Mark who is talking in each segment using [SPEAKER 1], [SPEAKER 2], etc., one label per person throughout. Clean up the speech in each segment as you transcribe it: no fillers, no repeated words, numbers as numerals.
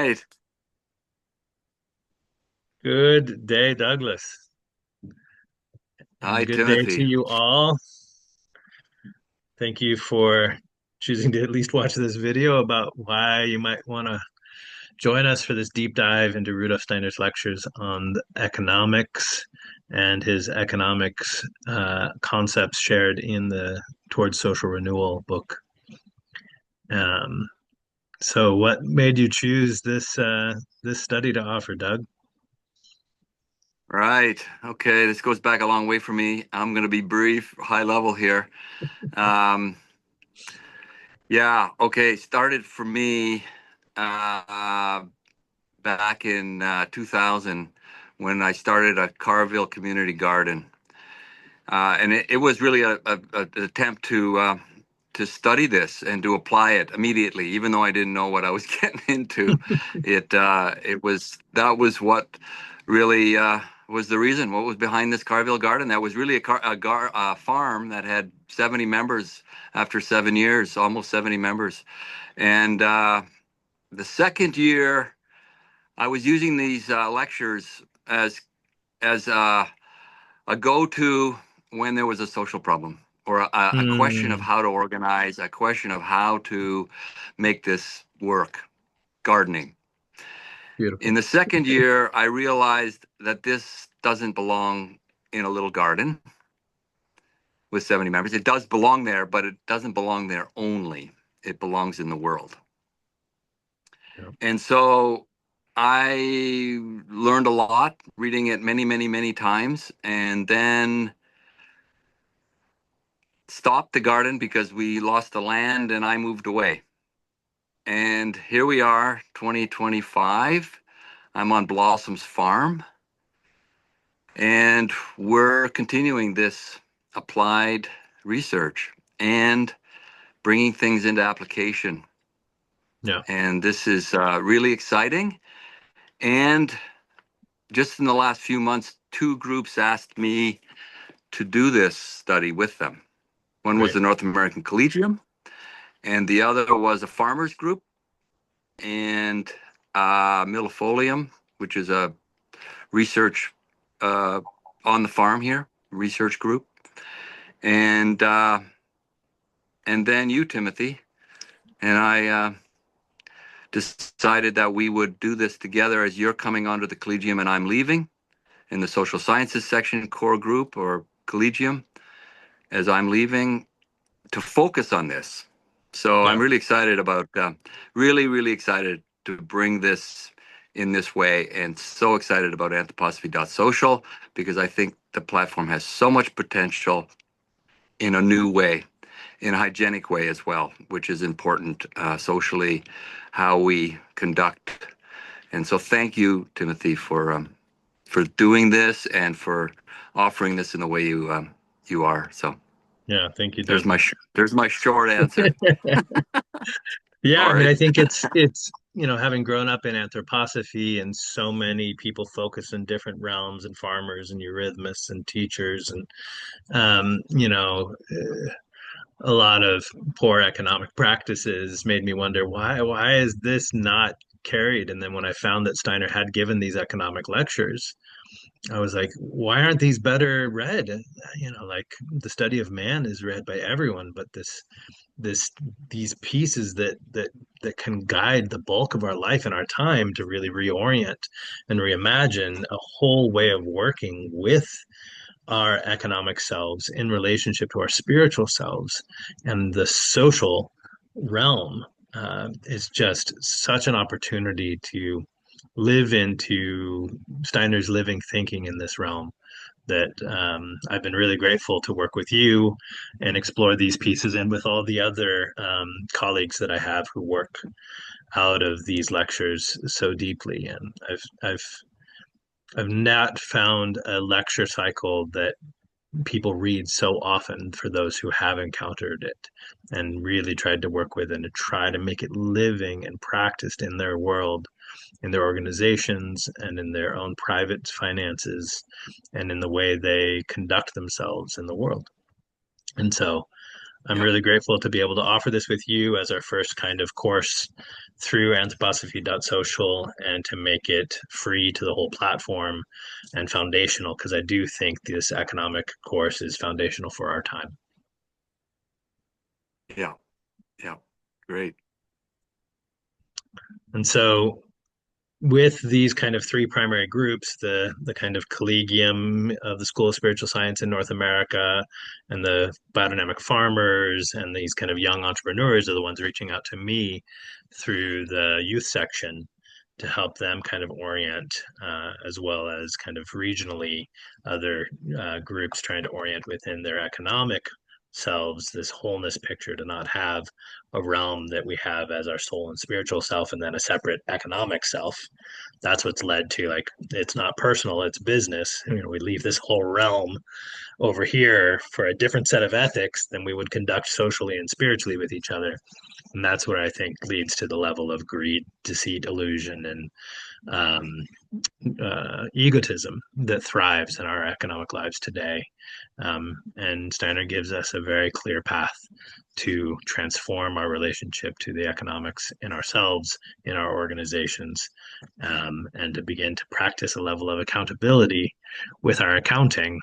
[SPEAKER 1] right.
[SPEAKER 2] Good day, Douglas,
[SPEAKER 1] Hi,
[SPEAKER 2] and good day to
[SPEAKER 1] Timothy.
[SPEAKER 2] you all. Thank you for choosing to at least watch this video about why you might want to join us for this deep dive into Rudolf Steiner's lectures on the economics and his economics concepts shared in the Towards Social Renewal book. Um, so, what made you choose this study to offer, Doug?
[SPEAKER 1] Right. Okay, this goes back a long way for me. I'm going to be brief, high level here. Um, yeah, okay, started for me uh, back in 2000 when I started a Carville community garden. And it was really an attempt to study this and to apply it immediately, even though I didn't know what I was getting into. It was that was what really was the reason. What was behind this Carville garden? That was really a farm that had 70 members after 7 years, almost 70 members. And the second year, I was using these lectures as a go-to when there was a social problem or a question of
[SPEAKER 2] Mm,
[SPEAKER 1] how to organize, a question of how to make this work, gardening. In
[SPEAKER 2] beautiful.
[SPEAKER 1] the second year, I realized that this doesn't belong in a little garden with 70 members. It does belong there, but it doesn't belong there only. It belongs in the world.
[SPEAKER 2] Yeah.
[SPEAKER 1] And so I learned a lot reading it many, many, many times. And then stopped the garden because we lost the land and I moved away. And here we are, 2025. I'm on Blossom's farm and we're continuing this applied research and bringing things into application.
[SPEAKER 2] Yeah.
[SPEAKER 1] And this is really exciting. And just in the last few months, two groups asked me to do this study with them. One was
[SPEAKER 2] Great.
[SPEAKER 1] the North American Collegium, and the other was a farmers group and millefolium, which is a research uh, on the farm here, research group, and uh, and then you, Timothy, and I decided that we would do this together as you're coming onto the collegium and I'm leaving in the social sciences section core group or collegium as I'm leaving to focus on this. So
[SPEAKER 2] Yeah.
[SPEAKER 1] I'm really excited about, really, really excited to bring this in this way, and so excited about Anthroposophy.Social because I think the platform has so much potential in a new way, in a hygienic way as well, which is important socially, how we conduct. And so thank you, Timothy, for doing this and for offering this in the way you are. So
[SPEAKER 2] Yeah. Thank you,
[SPEAKER 1] there's
[SPEAKER 2] Doug.
[SPEAKER 1] my short answer.
[SPEAKER 2] Yeah, I mean,
[SPEAKER 1] Sorry.
[SPEAKER 2] I think it's having grown up in anthroposophy and so many people focus in different realms and farmers and eurythmists and teachers and a lot of poor economic practices made me wonder why is this not carried? And then when I found that Steiner had given these economic lectures, I was like, why aren't these better read? Like the study of man is read by everyone, but this these pieces that can guide the bulk of our life and our time to really reorient and reimagine a whole way of working with our economic selves in relationship to our spiritual selves and the social realm is just such an opportunity to live into Steiner's living thinking in this realm that I've been really grateful to work with you and explore these pieces and with all the other colleagues that I have who work out of these lectures so deeply. And I've not found a lecture cycle that people read so often for those who have encountered it and really tried to work with and to try to make it living and practiced in their world, in their organizations, and in their own private finances, and in the way they conduct themselves in the world. And so I'm
[SPEAKER 1] Yep.
[SPEAKER 2] really grateful to be able to offer this with you as our first kind of course through Anthroposophy.Social and to make it free to the whole platform and foundational, because I do think this economic course is foundational for our time.
[SPEAKER 1] Yeah. Yeah. Great.
[SPEAKER 2] And so with these kind of three primary groups, the kind of collegium of the School of Spiritual Science in North America, and the biodynamic farmers, and these kind of young entrepreneurs are the ones reaching out to me through the youth section to help them kind of orient, as well as kind of regionally other groups trying to orient within their economic selves this wholeness picture, to not have a realm that we have as our soul and spiritual self and then a separate economic self. That's what's led to, like, it's not personal, it's business. We leave this whole realm over here for a different set of ethics than we would conduct socially and spiritually with each other. And that's what I think leads to the level of greed, deceit, illusion, and um, egotism that thrives in our economic lives today. And Steiner gives us a very clear path to transform our relationship to the economics in ourselves, in our organizations, and to begin to practice a level of accountability with our accounting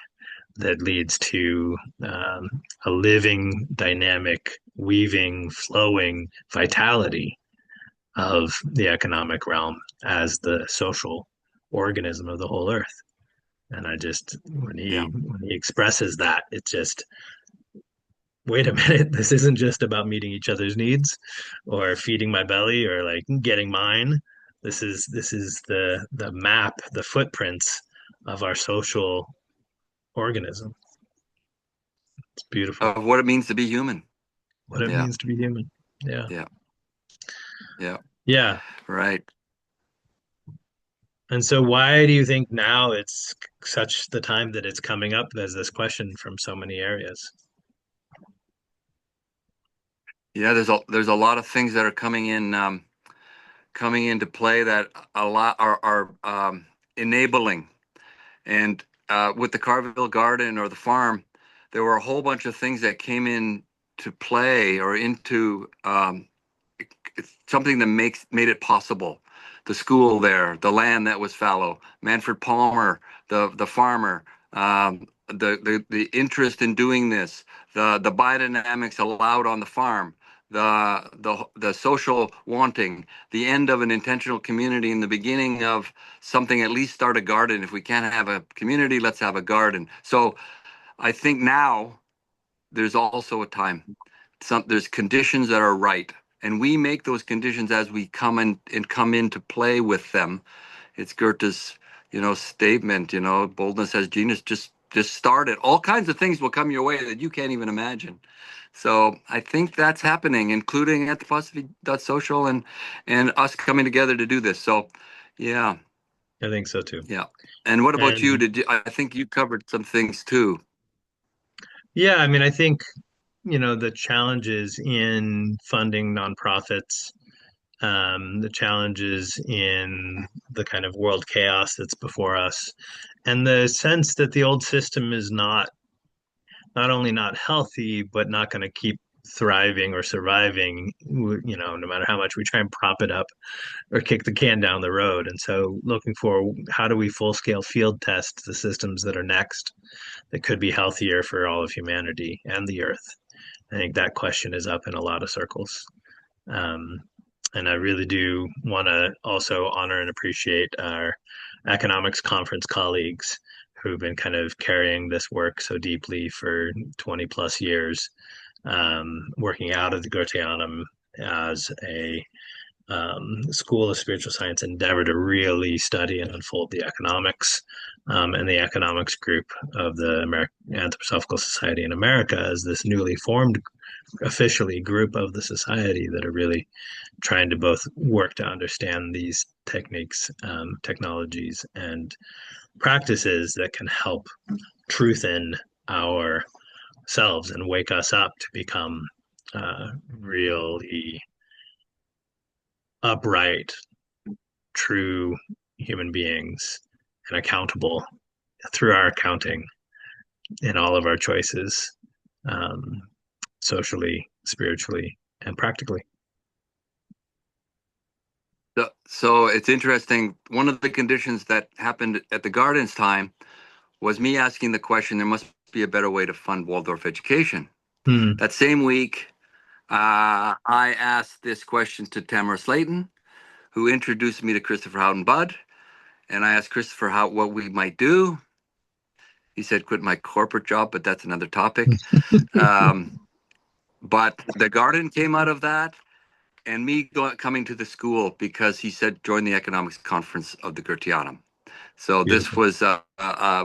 [SPEAKER 2] that leads to a living, dynamic, weaving, flowing vitality of the economic realm as the social organism of the whole earth. And I just,
[SPEAKER 1] Yeah.
[SPEAKER 2] when he expresses that, it's just, wait a minute, this isn't just about meeting each other's needs or feeding my belly or like getting mine. This is the map, the footprints of our social organism. It's beautiful.
[SPEAKER 1] Of what it means to be human.
[SPEAKER 2] What it
[SPEAKER 1] Yeah.
[SPEAKER 2] means to be human. Yeah.
[SPEAKER 1] Yeah. Yeah.
[SPEAKER 2] Yeah.
[SPEAKER 1] Right.
[SPEAKER 2] And so why do you think now it's such the time that it's coming up as this question from so many areas?
[SPEAKER 1] Yeah. There's a lot of things that are coming into play that a lot are enabling. And with the Carville Garden or the farm, there were a whole bunch of things that came in to play or into something that made it possible. The school there, the land that was fallow, Manfred Palmer, the farmer, the interest in doing this, the biodynamics allowed on the farm, the social wanting, the end of an intentional community, and the beginning of something. At least start a garden. If we can't have a community, let's have a garden. So I think now there's also a time. There's conditions that are right, and we make those conditions as we come in and come into play with them. It's Goethe's, statement. Boldness has genius. Just start it. All kinds of things will come your way that you can't even imagine. So I think that's happening, including at the Social and us coming together to do this. So, yeah,
[SPEAKER 2] I think so too.
[SPEAKER 1] yeah. And what about you?
[SPEAKER 2] And
[SPEAKER 1] I think you covered some things too.
[SPEAKER 2] yeah, I mean, I think, the challenges in funding nonprofits, the challenges in the kind of world chaos that's before us, and the sense that the old system is not only not healthy, but not going to keep thriving or surviving, no matter how much we try and prop it up or kick the can down the road. And so looking for, how do we full scale field test the systems that are next that could be healthier for all of humanity and the earth? I think that question is up in a lot of circles. Um, and I really do want to also honor and appreciate our economics conference colleagues who've been kind of carrying this work so deeply for 20 plus years, working out of the Goetheanum as a school of spiritual science endeavor to really study and unfold the economics, and the economics group of the American Anthroposophical Society in America as this newly formed officially group of the society that are really trying to both work to understand these techniques, technologies, and practices that can help truthen ourselves and wake us up to become really upright, true human beings and accountable through our accounting in all of our choices, um, socially, spiritually, and practically.
[SPEAKER 1] So it's interesting. One of the conditions that happened at the Gardens time was me asking the question, there must be a better way to fund Waldorf education.
[SPEAKER 2] Hmm.
[SPEAKER 1] That same week, I asked this question to Tamara Slayton, who introduced me to Christopher Howden Budd. And I asked Christopher what we might do. He said, quit my corporate job, but that's another topic. Um, but the garden came out of that, and me coming to the school because he said, join the economics conference of the Goetheanum. So this
[SPEAKER 2] Beautiful.
[SPEAKER 1] was,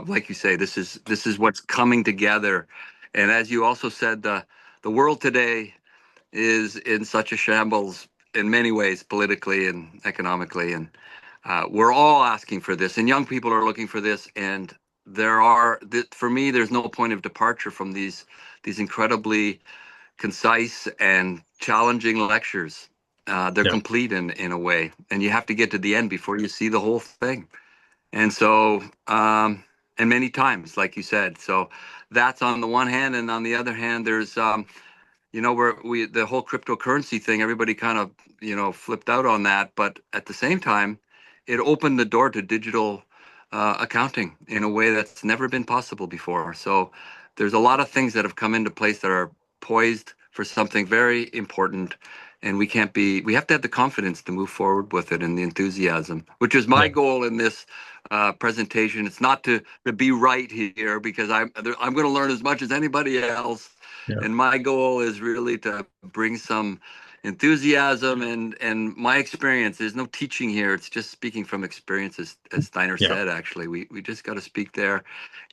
[SPEAKER 1] like you say, this is what's coming together. And as you also said, the world today is in such a shambles in many ways, politically and economically, and we're all asking for this, and young people are looking for this. And for me, there's no point of departure from these incredibly concise and challenging lectures. They're
[SPEAKER 2] Yeah,
[SPEAKER 1] complete in a way, and you have to get to the end before you see the whole thing. And so, and many times, like you said, so that's on the one hand, and on the other hand, there's where the whole cryptocurrency thing, everybody kind of flipped out on that, but at the same time, it opened the door to digital accounting in a way that's never been possible before. So there's a lot of things that have come into place that are poised for something very important, and we have to have the confidence to move forward with it and the enthusiasm, which is my
[SPEAKER 2] yeah,
[SPEAKER 1] goal in this presentation. It's not to be right here, because I'm going to learn as much as anybody else,
[SPEAKER 2] yeah,
[SPEAKER 1] and my goal is really to bring some enthusiasm and my experience. There's no teaching here. It's just speaking from experience, as Steiner
[SPEAKER 2] yeah,
[SPEAKER 1] said, actually. We just got to speak there,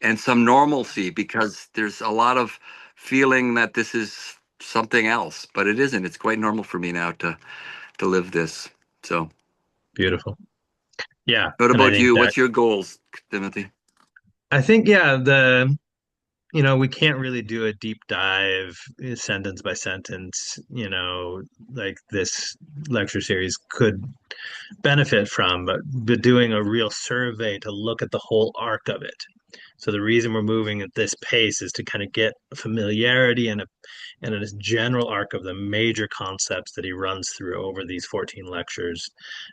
[SPEAKER 1] and some normalcy, because there's a lot of feeling that this is something else, but it isn't. It's quite normal for me now to live this. So
[SPEAKER 2] beautiful. Yeah,
[SPEAKER 1] what
[SPEAKER 2] and I
[SPEAKER 1] about
[SPEAKER 2] think
[SPEAKER 1] you?
[SPEAKER 2] that
[SPEAKER 1] What's your goals, Timothy?
[SPEAKER 2] yeah, we can't really do a deep dive sentence by sentence, like this lecture series could benefit from, but doing a real survey to look at the whole arc of it. So the reason we're moving at this pace is to kind of get familiarity and a general arc of the major concepts that he runs through over these 14 lectures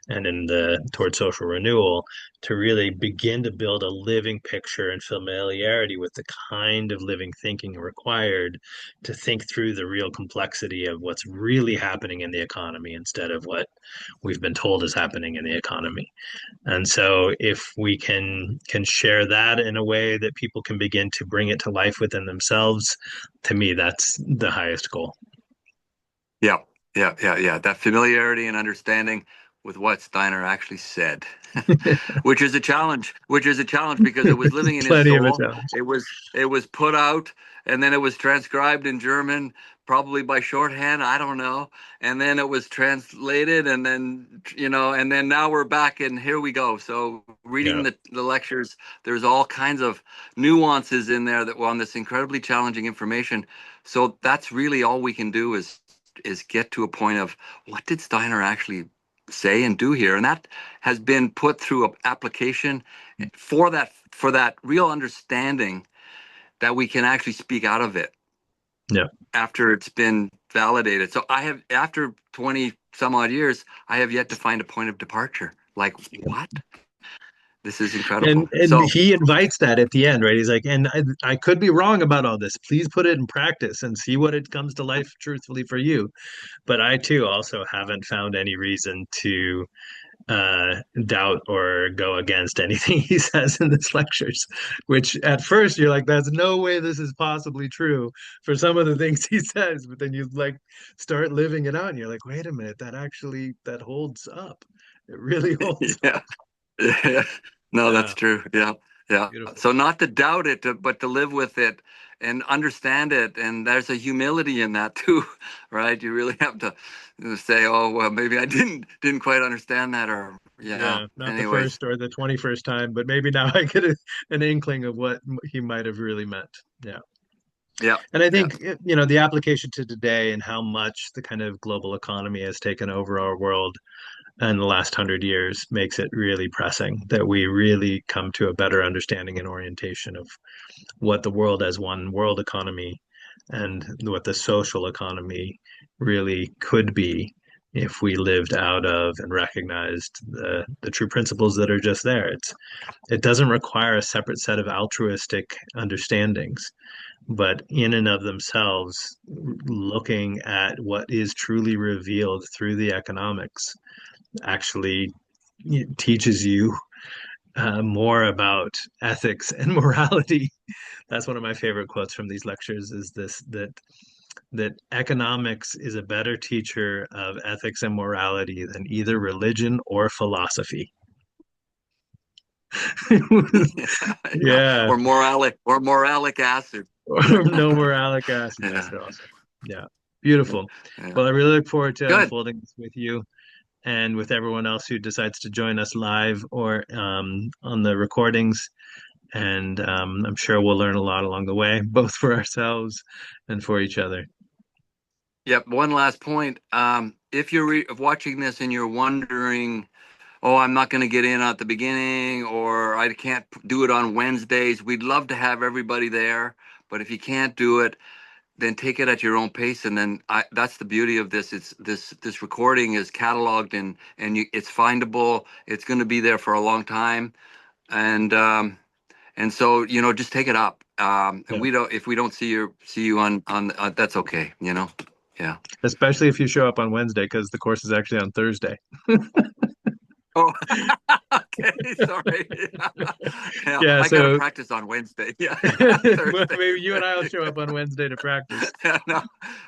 [SPEAKER 2] and in the Toward Social Renewal, to really begin to build a living picture and familiarity with the kind of living thinking required to think through the real complexity of what's really happening in the economy instead of what we've been told is happening in the economy. And so if we can share that in a way that people can begin to bring it to life within themselves, to me that's the highest goal.
[SPEAKER 1] Yeah, yeah. That familiarity and understanding with what Steiner actually said, which is a challenge. Which is a challenge because it was living in his
[SPEAKER 2] Plenty of a
[SPEAKER 1] soul.
[SPEAKER 2] challenge.
[SPEAKER 1] It was put out, and then it was transcribed in German, probably by shorthand. I don't know. And then it was translated, and then and then now we're back, and here we go. So reading
[SPEAKER 2] Yeah,
[SPEAKER 1] the lectures, there's all kinds of nuances in there that were on this incredibly challenging information. So that's really all we can do is get to a point of what did Steiner actually say and do here, and that has been put through application for that real understanding that we can actually speak out of it
[SPEAKER 2] yeah.
[SPEAKER 1] after it's been validated. So I have, after 20 some odd years, I have yet to find a point of departure. Like, what? This is
[SPEAKER 2] And
[SPEAKER 1] incredible.
[SPEAKER 2] and
[SPEAKER 1] So
[SPEAKER 2] he invites that at the end, right? He's like, and I could be wrong about all this. Please put it in practice and see what it comes to life truthfully for you. But I too also haven't found any reason to doubt or go against anything he says in his lectures, which at first you're like, that's no way this is possibly true for some of the things he says. But then you like start living it out and you're like, wait a minute, that holds up. It really holds up.
[SPEAKER 1] yeah. Yeah. No, that's
[SPEAKER 2] Yeah,
[SPEAKER 1] true. Yeah. Yeah.
[SPEAKER 2] beautiful.
[SPEAKER 1] So not to doubt it, but to live with it and understand it. And there's a humility in that too, right? You really have to say, oh, well, maybe I didn't quite understand that, or yeah.
[SPEAKER 2] Yeah, not the
[SPEAKER 1] Anyways.
[SPEAKER 2] first or the 21st time, but maybe now I get an inkling of what he might have really meant. Yeah.
[SPEAKER 1] Yeah.
[SPEAKER 2] And I
[SPEAKER 1] Yeah.
[SPEAKER 2] think, the application to today and how much the kind of global economy has taken over our world in the last 100 years makes it really pressing that we really come to a better understanding and orientation of what the world as one world economy and what the social economy really could be if we lived out of and recognized the true principles that are just there. It doesn't require a separate set of altruistic understandings, but in and of themselves, looking at what is truly revealed through the economics actually teaches you more about ethics and morality. That's one of my favorite quotes from these lectures is this that economics is a better teacher of ethics and morality than either religion or philosophy.
[SPEAKER 1] Yeah, yeah.
[SPEAKER 2] Yeah.
[SPEAKER 1] Or moralic acid.
[SPEAKER 2] Or no moralic acid. That's
[SPEAKER 1] Yeah,
[SPEAKER 2] awesome. Yeah. Beautiful.
[SPEAKER 1] yeah.
[SPEAKER 2] Well, I really look forward to
[SPEAKER 1] Good.
[SPEAKER 2] unfolding this with you and with everyone else who decides to join us live or on the recordings. And I'm sure we'll learn a lot along the way, both for ourselves and for each other.
[SPEAKER 1] Yep. One last point. If you're watching this and you're wondering, oh, I'm not going to get in at the beginning, or I can't do it on Wednesdays, we'd love to have everybody there. But if you can't do it, then take it at your own pace. And then that's the beauty of this. It's this recording is cataloged it's findable. It's going to be there for a long time. And so, just take it up. And
[SPEAKER 2] Yeah.
[SPEAKER 1] if we don't see you on that's okay. Yeah.
[SPEAKER 2] Especially if you show up on Wednesday, because the course is actually on Thursday.
[SPEAKER 1] Oh, okay. Sorry. Yeah,
[SPEAKER 2] Yeah,
[SPEAKER 1] I got to
[SPEAKER 2] so
[SPEAKER 1] practice on Wednesday. Yeah,
[SPEAKER 2] well,
[SPEAKER 1] Thursday.
[SPEAKER 2] maybe you and I will show up on Wednesday to practice.
[SPEAKER 1] Yeah, no,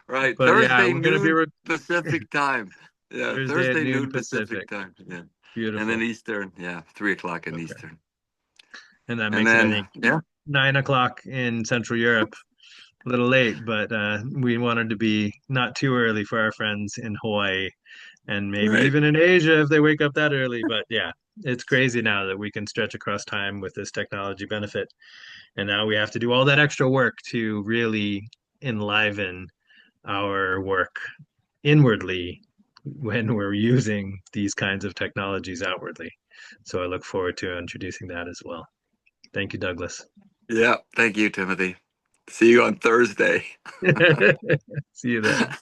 [SPEAKER 1] right.
[SPEAKER 2] But yeah,
[SPEAKER 1] Thursday
[SPEAKER 2] we're going to be
[SPEAKER 1] noon Pacific time. Yeah,
[SPEAKER 2] Thursday at
[SPEAKER 1] Thursday
[SPEAKER 2] noon
[SPEAKER 1] noon Pacific
[SPEAKER 2] Pacific.
[SPEAKER 1] time. Yeah, and then
[SPEAKER 2] Beautiful.
[SPEAKER 1] Eastern. Yeah, 3 o'clock in
[SPEAKER 2] Okay.
[SPEAKER 1] Eastern.
[SPEAKER 2] And that
[SPEAKER 1] And
[SPEAKER 2] makes it, I
[SPEAKER 1] then
[SPEAKER 2] think,
[SPEAKER 1] yeah,
[SPEAKER 2] 9 o'clock in Central Europe. A little late, but we wanted to be not too early for our friends in Hawaii and maybe
[SPEAKER 1] right.
[SPEAKER 2] even in Asia if they wake up that early. But yeah, it's crazy now that we can stretch across time with this technology benefit. And now we have to do all that extra work to really enliven our work inwardly when we're using these kinds of technologies outwardly. So I look forward to introducing that as well. Thank you, Douglas.
[SPEAKER 1] Yeah. Thank you, Timothy. See you on Thursday.
[SPEAKER 2] See you then.